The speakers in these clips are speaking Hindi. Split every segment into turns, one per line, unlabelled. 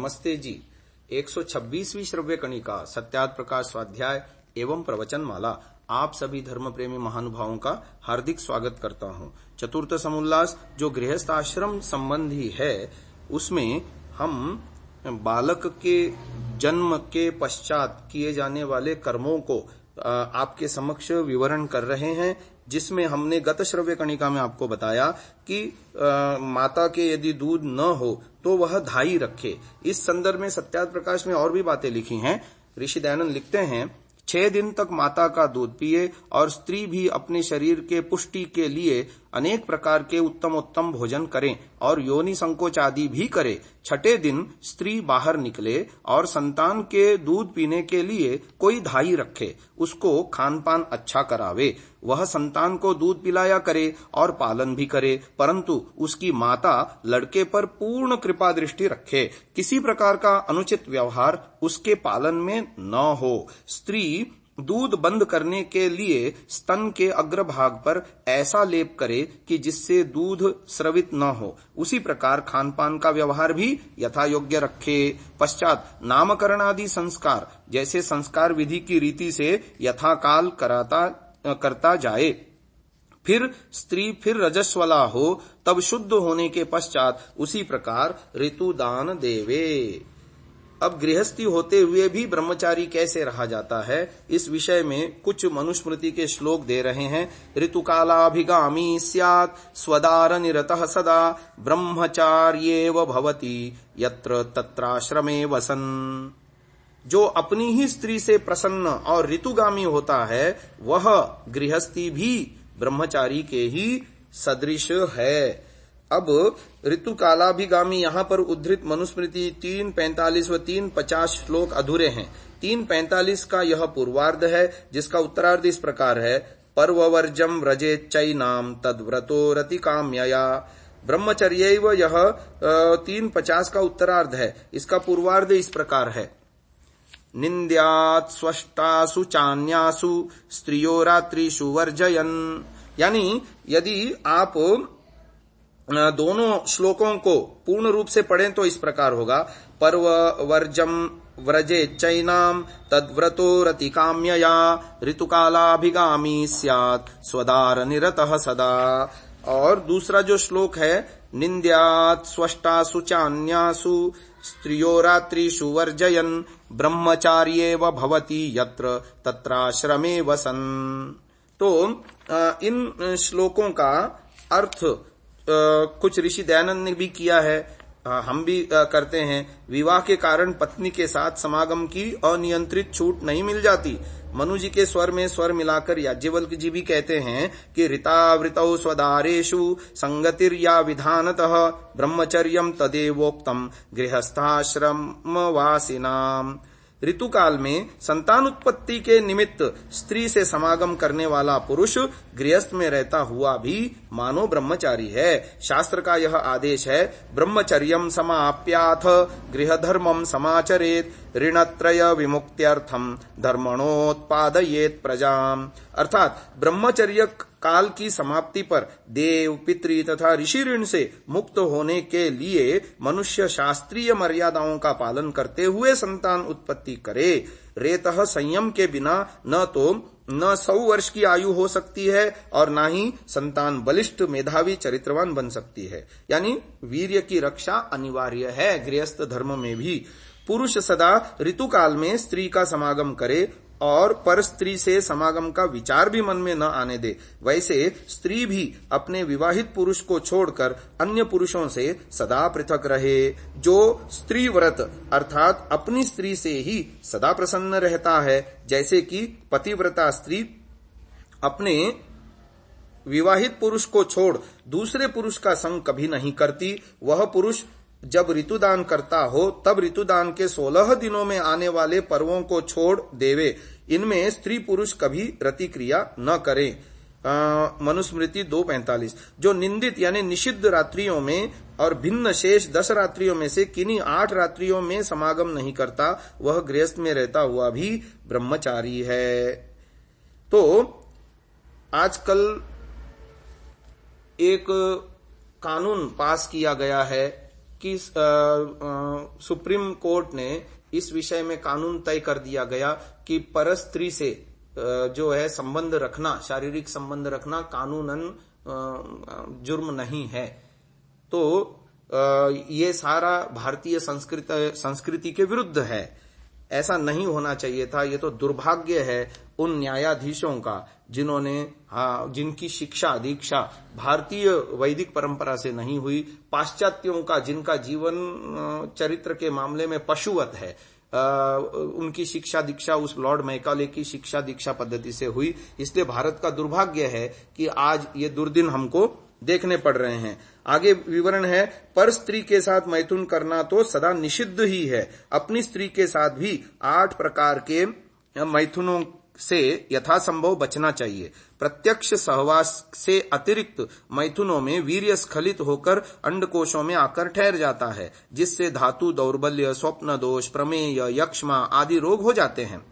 नमस्ते जी। 126वीं श्रव्य कणिका सत्यार्थ प्रकाश स्वाध्याय एवं प्रवचन माला आप सभी धर्म प्रेमी महानुभावों का हार्दिक स्वागत करता हूं। चतुर्थ समुल्लास जो गृहस्थ आश्रम संबंधी है, उसमें हम बालक के जन्म के पश्चात किए जाने वाले कर्मों को आपके समक्ष विवरण कर रहे हैं, जिसमें हमने गत श्रव्य कणिका में आपको बताया कि माता के यदि दूध न हो तो वह धाई रखे। इस संदर्भ में सत्यार्थ प्रकाश में और भी बातें लिखी हैं। ऋषि दयानंद लिखते हैं, 6 दिन तक माता का दूध पिए और स्त्री भी अपने शरीर के पुष्टि के लिए अनेक प्रकार के उत्तम भोजन करें और योनि संकोच आदि भी करे। 6ठे दिन स्त्री बाहर निकले और संतान के दूध पीने के लिए कोई धाई रखे, उसको खान पान अच्छा करावे। वह संतान को दूध पिलाया करे और पालन भी करे, परंतु उसकी माता लड़के पर पूर्ण कृपा दृष्टि रखे। किसी प्रकार का अनुचित व्यवहार उसके पालन में न हो। स्त्री दूध बंद करने के लिए स्तन के अग्रभाग पर ऐसा लेप करे कि जिससे दूध स्रवित न हो। उसी प्रकार खान पान का व्यवहार भी यथा योग्य रखे। पश्चात नामकरण आदि संस्कार जैसे संस्कार विधि की रीति से यथाकाल करता जाए। फिर स्त्री फिर रजस्वला हो तब शुद्ध होने के पश्चात उसी प्रकार ऋतुदान देवे। अब गृहस्थी होते हुए भी ब्रह्मचारी कैसे रहा जाता है, इस विषय में कुछ मनुस्मृति के श्लोक दे रहे हैं। ऋतुकालाभिगामी स्यात् स्वदार निरतः सदा ब्रह्मचार्येव भवति यत्र तत्राश्रमे वसन। जो अपनी ही स्त्री से प्रसन्न और ऋतुगामी होता है, वह गृहस्थी भी ब्रह्मचारी के ही सदृश है। अब ऋतुकालाभिगामी यहाँ पर उद्धृत मनुस्मृति 3:45 व 3:50 श्लोक अधूरे हैं। 3:45 का यह पूर्वार्ध है, जिसका उत्तरार्ध इस प्रकार है, पर्ववर्जम व्रजेच्चैनाम तद्व्रतो रतिकाम्यया। ब्रह्मचर्यैव यह 3:50 का उत्तरार्ध है। इसका पूर्वार्ध इस प्रकार है, निन्द्यात् स्वष्टासु चान्यासु स्त्रियो रात्रिषु वर्जयन्। यानी यदि आप दोनों श्लोकों को पूर्ण रूप से पढ़ें तो इस प्रकार होगा, पर्व वर्जम व्रजे चैनाम तद्व्रतो रतिकाम्यया ऋतुकालाभिगामी स्यात् स्वदार निरतः सदा। और दूसरा जो श्लोक है, निन्द्यात् स्वष्टासु चान्यासु स्त्रियो रात्रिषु वर्जयन् ब्रह्मचार्येव भवति यत्र तत्राश्रमे वसन्। तो इन श्लोकों का अर्थ कुछ ऋषि दयानंद ने भी किया है, हम भी करते हैं। विवाह के कारण पत्नी के साथ समागम की अनियंत्रित छूट नहीं मिल जाती। मनु जी के स्वर में स्वर मिलाकर याज्ञवल्क्य जी भी कहते हैं कि ऋतावृतौ स्वदारेषु संगतिर्या विधानतः ब्रह्मचर्यम तदेवोक्तम गृहस्थाश्रम वासिनाम। ऋतुकाल में संतान उत्पत्ति के निमित्त स्त्री से समागम करने वाला पुरुष गृहस्थ में रहता हुआ भी मानो ब्रह्मचारी है। शास्त्र का यह आदेश है, ब्रह्मचर्यम समाप्याथ गृह धर्मम समाचरेत ऋणत्रय विमुक्त्यर्थम धर्मणोत्पादयेत प्रजाम। अर्थात ब्रह्मचर्य काल की समाप्ति पर देव पितृ तथा ऋषि ऋण से मुक्त होने के लिए मनुष्य शास्त्रीय मर्यादाओं का पालन करते हुए संतान उत्पत्ति करे। रेतः संयम के बिना न तो 100 वर्ष की आयु हो सकती है और न ही संतान बलिष्ठ मेधावी चरित्रवान बन सकती है। यानी वीर्य की रक्षा अनिवार्य है गृहस्थ धर्म में भी। पुरुष सदा ऋतुकाल में स्त्री का समागम करे और पर स्त्री से समागम का विचार भी मन में न आने दे। वैसे स्त्री भी अपने विवाहित पुरुष को छोड़कर अन्य पुरुषों से सदा पृथक रहे। जो स्त्री व्रत अर्थात अपनी स्त्री से ही सदा प्रसन्न रहता है, जैसे कि पतिव्रता स्त्री अपने विवाहित पुरुष को छोड़ दूसरे पुरुष का संग कभी नहीं करती, वह पुरुष जब ऋतुदान करता हो तब ऋतुदान के 16 दिनों में आने वाले पर्वों को छोड़ देवे। इनमें स्त्री पुरुष कभी रति क्रिया न करें। मनुस्मृति 2:45। जो निंदित यानी निषिद्ध रात्रियों में और भिन्न शेष 10 रात्रियों में से किन्हीं 8 रात्रियों में समागम नहीं करता, वह गृहस्थ में रहता हुआ भी ब्रह्मचारी है। तो आजकल एक कानून पास किया गया है कि सुप्रीम कोर्ट ने इस विषय में कानून तय कर दिया गया कि पर स्त्री से जो है संबंध रखना, शारीरिक संबंध रखना कानूनन जुर्म नहीं है। तो ये सारा भारतीय संस्कृति के विरुद्ध है, ऐसा नहीं होना चाहिए था। ये तो दुर्भाग्य है उन न्यायाधीशों का जिन्होंने जिनकी शिक्षा दीक्षा भारतीय वैदिक परंपरा से नहीं हुई, पाश्चात्यों का जिनका जीवन चरित्र के मामले में पशुवत है, उनकी शिक्षा दीक्षा उस लॉर्ड मैकाले की शिक्षा दीक्षा पद्धति से हुई। इसलिए भारत का दुर्भाग्य है कि आज ये दुर्दिन हमको देखने पड़ रहे हैं। आगे विवरण है, पर स्त्री के साथ मैथुन करना तो सदा निषिद्ध ही है। अपनी स्त्री के साथ भी 8 प्रकार के मैथुनों से यथासंभव बचना चाहिए। प्रत्यक्ष सहवास से अतिरिक्त मैथुनों में वीर्य स्खलित होकर अंडकोशों में आकर ठहर जाता है, जिससे धातु दौर्बल्य, स्वप्न दोष, प्रमेय, यक्ष्मा आदि रोग हो जाते हैं।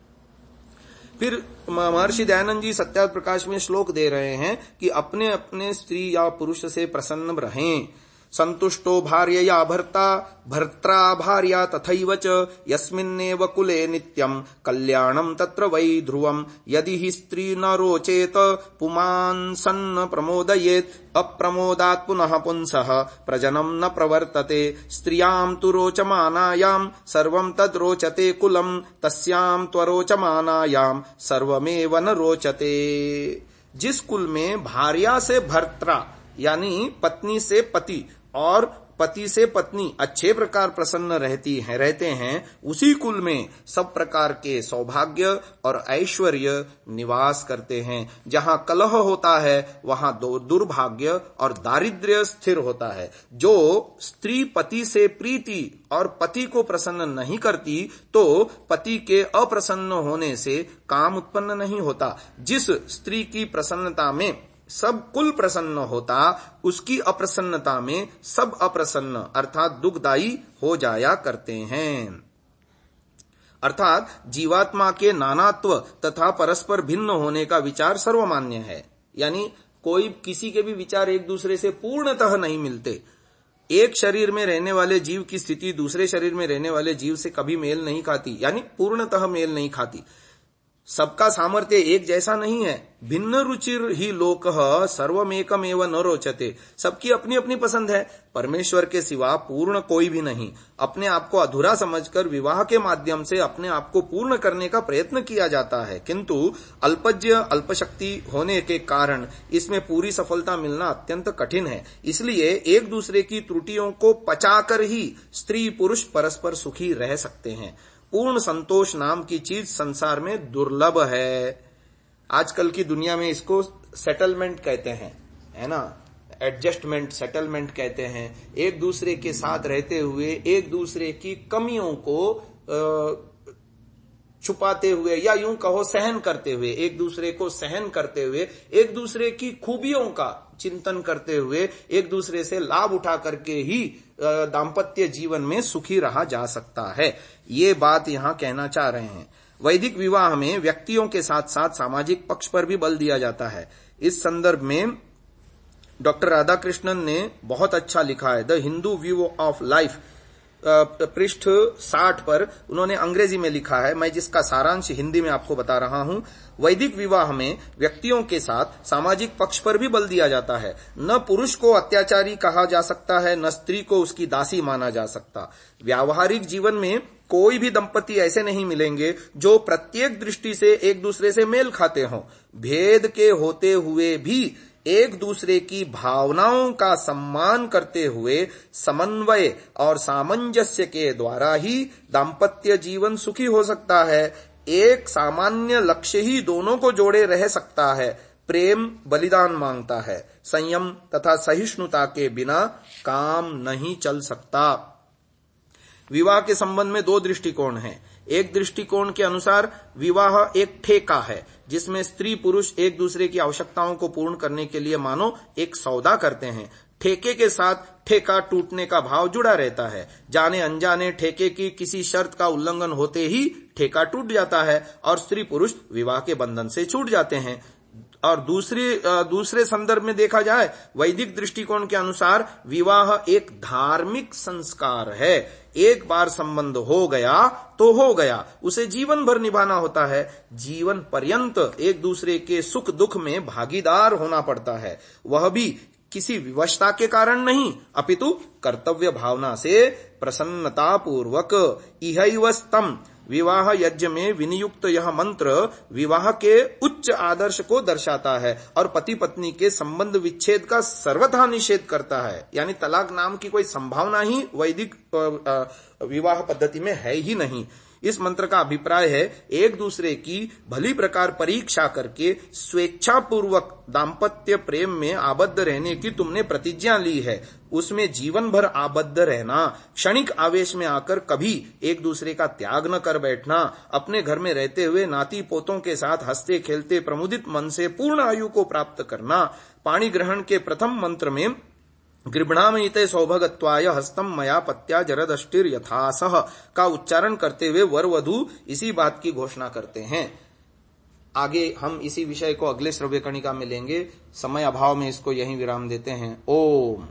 फिर महर्षि दयानंद जी सत्यार्थ प्रकाश में श्लोक दे रहे हैं कि अपने अपने स्त्री या पुरुष से प्रसन्न रहें। संतुष्टो भार्यया भर्ता, भर्त्रा भार्या तथैव च, यस्मिन्नेव कुले नित्यं कल्याणं तत्र वै ध्रुवम्। यदि हि स्त्री न रोचेत पुमान् सन्न प्रमोदयेत्, अप्रमोदात् पुनः पुंसः प्रजनं न प्रवर्तते। स्त्रियां तु रोचमानायां सर्वं तद् रोचते कुलं, तस्यां त्वरोचमानायां सर्वमेव न रोचते। जिस कुल में भार्या से भर्त्रा यानी पत्नी से पति और पति से पत्नी अच्छे प्रकार प्रसन्न रहते हैं, उसी कुल में सब प्रकार के सौभाग्य और ऐश्वर्य निवास करते हैं। जहां कलह होता है वहां दुर्भाग्य और दारिद्र्य स्थिर होता है। जो स्त्री पति से प्रीति और पति को प्रसन्न नहीं करती, तो पति के अप्रसन्न होने से काम उत्पन्न नहीं होता। जिस स्त्री की प्रसन्नता में सब कुल प्रसन्न होता, उसकी अप्रसन्नता में सब अप्रसन्न अर्थात दुखदायी हो जाया करते हैं। अर्थात जीवात्मा के नानात्व तथा परस्पर भिन्न होने का विचार सर्वमान्य है। यानी कोई किसी के भी विचार एक दूसरे से पूर्णतः नहीं मिलते। एक शरीर में रहने वाले जीव की स्थिति दूसरे शरीर में रहने वाले जीव से कभी मेल नहीं खाती, यानी पूर्णतः मेल नहीं खाती। सबका सामर्थ्य एक जैसा नहीं है। भिन्न रुचिर ही लोकः सर्वमेकमेव न रोचते। सबकी अपनी अपनी पसंद है। परमेश्वर के सिवा पूर्ण कोई भी नहीं। अपने आप को अधूरा समझकर विवाह के माध्यम से अपने आप को पूर्ण करने का प्रयत्न किया जाता है, किंतु अल्पज्य अल्पशक्ति होने के कारण इसमें पूरी सफलता मिलना अत्यंत कठिन है। इसलिए एक दूसरे की त्रुटियों को पचाकर ही स्त्री पुरुष परस्पर सुखी रह सकते हैं। पूर्ण संतोष नाम की चीज संसार में दुर्लभ है। आजकल की दुनिया में इसको सेटलमेंट कहते हैं, है ना, एडजस्टमेंट, सेटलमेंट कहते हैं। एक दूसरे के साथ रहते हुए एक दूसरे की कमियों को छुपाते हुए या यूं कहो सहन करते हुए, एक दूसरे को सहन करते हुए, एक दूसरे की खूबियों का चिंतन करते हुए, एक दूसरे से लाभ उठा करके ही दाम्पत्य जीवन में सुखी रहा जा सकता है। ये बात यहां कहना चाह रहे हैं। वैदिक विवाह में व्यक्तियों के साथ साथ सामाजिक पक्ष पर भी बल दिया जाता है। इस संदर्भ में डॉक्टर राधाकृष्णन ने बहुत अच्छा लिखा है, the Hindu view of life, पृष्ठ 60 पर उन्होंने अंग्रेजी में लिखा है, मैं जिसका सारांश हिंदी में आपको बता रहा हूं। वैदिक विवाह में व्यक्तियों के साथ सामाजिक पक्ष पर भी बल दिया जाता है। न पुरुष को अत्याचारी कहा जा सकता है, न स्त्री को उसकी दासी माना जा सकता। व्यावहारिक जीवन में कोई भी दंपति ऐसे नहीं मिलेंगे जो प्रत्येक दृष्टि से एक दूसरे से मेल खाते हों। भेद के होते हुए भी एक दूसरे की भावनाओं का सम्मान करते हुए समन्वय और सामंजस्य के द्वारा ही दाम्पत्य जीवन सुखी हो सकता है। एक सामान्य लक्ष्य ही दोनों को जोड़े रह सकता है। प्रेम बलिदान मांगता है। संयम तथा सहिष्णुता के बिना काम नहीं चल सकता। विवाह के संबंध में 2 दृष्टिकोण हैं। एक दृष्टिकोण के अनुसार विवाह एक ठेका है, जिसमें स्त्री पुरुष एक दूसरे की आवश्यकताओं को पूर्ण करने के लिए मानो एक सौदा करते हैं। ठेके के साथ ठेका टूटने का भाव जुड़ा रहता है। जाने अनजाने ठेके की किसी शर्त का उल्लंघन होते ही ठेका टूट जाता है और स्त्री पुरुष विवाह के बंधन से छूट जाते हैं। और दूसरे संदर्भ में देखा जाए वैदिक दृष्टिकोण के अनुसार विवाह एक धार्मिक संस्कार है। एक बार संबंध हो गया तो हो गया, उसे जीवन भर निभाना होता है। जीवन पर्यंत एक दूसरे के सुख दुख में भागीदार होना पड़ता है, वह भी किसी विवशता के कारण नहीं अपितु कर्तव्य भावना से प्रसन्नता पूर्वक। इहैवस्तम विवाह यज्ञ में विनियुक्त यह मंत्र विवाह के उच्च आदर्श को दर्शाता है और पति पत्नी के संबंध विच्छेद का सर्वथा निषेध करता है। यानी तलाक नाम की कोई संभावना ही वैदिक विवाह पद्धति में है ही नहीं। इस मंत्र का अभिप्राय है एक दूसरे की भली प्रकार परीक्षा करके स्वेच्छापूर्वक दाम्पत्य प्रेम में आबद्ध रहने की तुमने प्रतिज्ञा ली है, उसमें जीवन भर आबद्ध रहना, क्षणिक आवेश में आकर कभी एक दूसरे का त्याग न कर बैठना, अपने घर में रहते हुए नाती पोतों के साथ हंसते खेलते प्रमुदित मन से पूर्ण आयु को प्राप्त करना। पाणी ग्रहण के प्रथम मंत्र में गृभणामयिते सौभगत्वाय हस्तम मया पत्या जरदष्टिर यथासह का उच्चारण करते हुए वर वधू इसी बात की घोषणा करते हैं। आगे हम इसी विषय को अगले श्रव्य कणिका में लेंगे। समय अभाव में इसको यहीं विराम देते हैं। ओम।